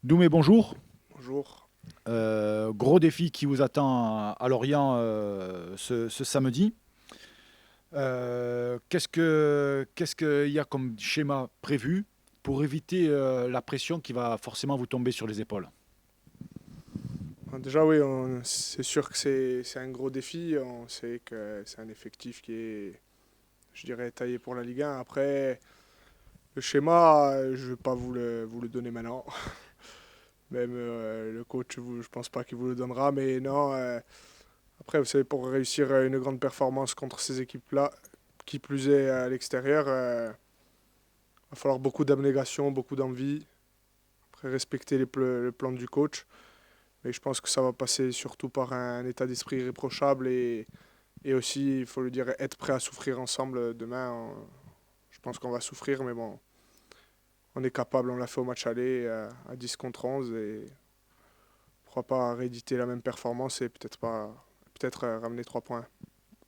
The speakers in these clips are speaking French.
Doumé, bonjour. Bonjour. Gros défi qui vous attend à Lorient ce samedi. Qu'est-ce qu'il y a comme schéma prévu pour éviter la pression qui va forcément vous tomber sur les épaules? Déjà, oui, c'est sûr que c'est un gros défi. On sait que c'est un effectif qui est, je dirais, taillé pour la Ligue 1. Après, le schéma, je ne vais pas vous le donner maintenant. Même le coach, je pense pas qu'il vous le donnera. Mais non, après, vous savez, pour réussir une grande performance contre ces équipes-là, qui plus est à l'extérieur, va falloir beaucoup d'abnégation, beaucoup d'envie. Après, respecter le plan du coach. Mais je pense que ça va passer surtout par un état d'esprit irréprochable et aussi, il faut le dire, être prêt à souffrir ensemble demain. Je pense qu'on va souffrir, mais bon, on est capable, on l'a fait au match aller à 10 contre 11 et pourquoi pas rééditer la même performance et peut-être ramener 3 points.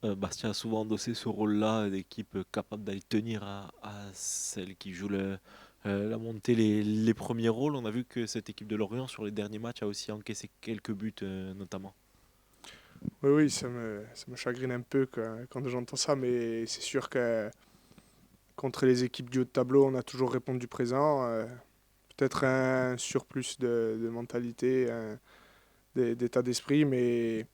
Bastien a souvent endossé ce rôle-là d'équipe capable d'aller tenir à celle qui joue la montée, les premiers rôles. On a vu que cette équipe de Lorient, sur les derniers matchs, a aussi encaissé quelques buts notamment. Oui, oui, ça me chagrine un peu quand j'entends ça, mais c'est sûr que contre les équipes du haut de tableau, on a toujours répondu présent. Peut-être un surplus de mentalité, d'état d'esprit, mais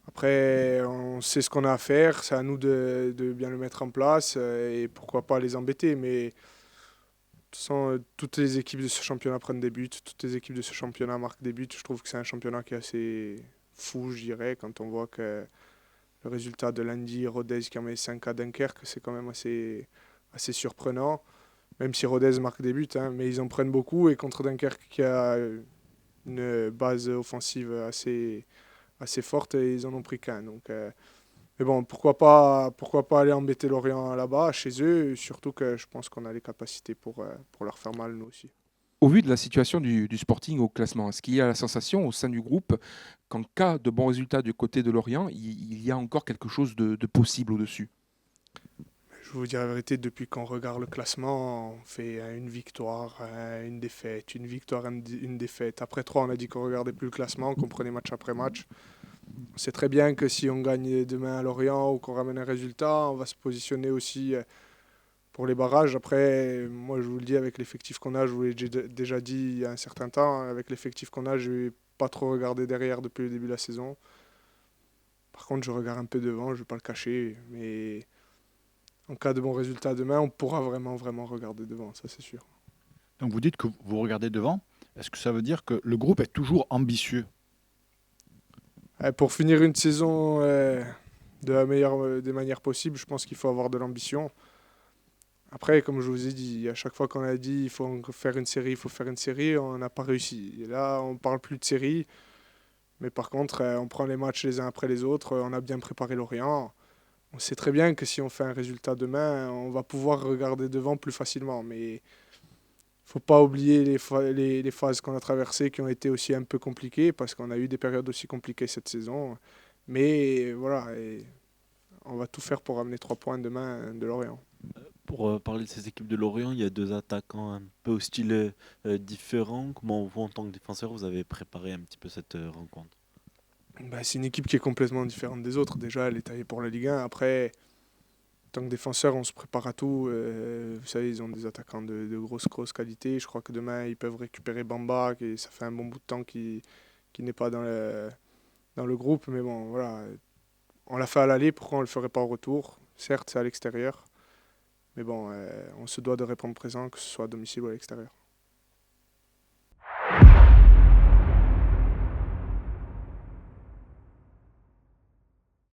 après, on sait ce qu'on a à faire, c'est à nous de bien le mettre en place et pourquoi pas les embêter. Mais de toute façon, toutes les équipes de ce championnat prennent des buts, toutes les équipes de ce championnat marquent des buts. Je trouve que c'est un championnat qui est assez fou, je dirais, quand on voit que le résultat de lundi, Rodez qui en met 5 à Dunkerque, c'est quand même assez surprenant. Même si Rodez marque des buts, hein, mais ils en prennent beaucoup et contre Dunkerque qui a une base offensive assez forte et ils en ont pris qu'un. Mais bon, pourquoi pas aller embêter Lorient là-bas, chez eux, surtout que je pense qu'on a les capacités pour leur faire mal, nous aussi. Au vu de la situation du Sporting au classement, est-ce qu'il y a la sensation au sein du groupe qu'en cas de bons résultats du côté de Lorient, il y a encore quelque chose de possible au-dessus? Je vous dire la vérité, depuis qu'on regarde le classement, on fait une victoire, une défaite, une victoire, une défaite. Après trois, on a dit qu'on regardait plus le classement, qu'on prenait match après match. On sait très bien que si on gagne demain à Lorient ou qu'on ramène un résultat, on va se positionner aussi pour les barrages. Après, moi je vous le dis, avec l'effectif qu'on a, je vous l'ai déjà dit il y a un certain temps, avec l'effectif qu'on a, je vais pas trop regarder derrière depuis le début de la saison. Par contre, je regarde un peu devant, je ne vais pas le cacher, mais en cas de bon résultat demain, on pourra vraiment, vraiment regarder devant, ça c'est sûr. Donc vous dites que vous regardez devant. Est-ce que ça veut dire que le groupe est toujours ambitieux? Pour finir une saison de la meilleure des manières possibles, je pense qu'il faut avoir de l'ambition. Après, comme je vous ai dit, à chaque fois qu'on a dit il faut faire une série, il faut faire une série, on n'a pas réussi. Et là, on parle plus de série, mais par contre, on prend les matchs les uns après les autres, on a bien préparé Lorient. On sait très bien que si on fait un résultat demain, on va pouvoir regarder devant plus facilement. Mais faut pas oublier les phases qu'on a traversées qui ont été aussi un peu compliquées parce qu'on a eu des périodes aussi compliquées cette saison. Mais voilà, et on va tout faire pour ramener 3 points demain de Lorient. Pour parler de ces équipes de Lorient, il y a deux attaquants un peu au style différent. Comment vous, en tant que défenseur, vous avez préparé un petit peu cette rencontre? Bah, c'est une équipe qui est complètement différente des autres. Déjà, elle est taillée pour la Ligue 1. Après, en tant que défenseur, on se prépare à tout. Vous savez, ils ont des attaquants de grosse, grosse qualité. Je crois que demain, ils peuvent récupérer Bamba, et ça fait un bon bout de temps qu'il n'est pas dans le groupe. Mais bon, voilà, on l'a fait à l'aller, pourquoi on ne le ferait pas au retour? Certes, c'est à l'extérieur, mais bon, on se doit de répondre présent, que ce soit à domicile ou à l'extérieur.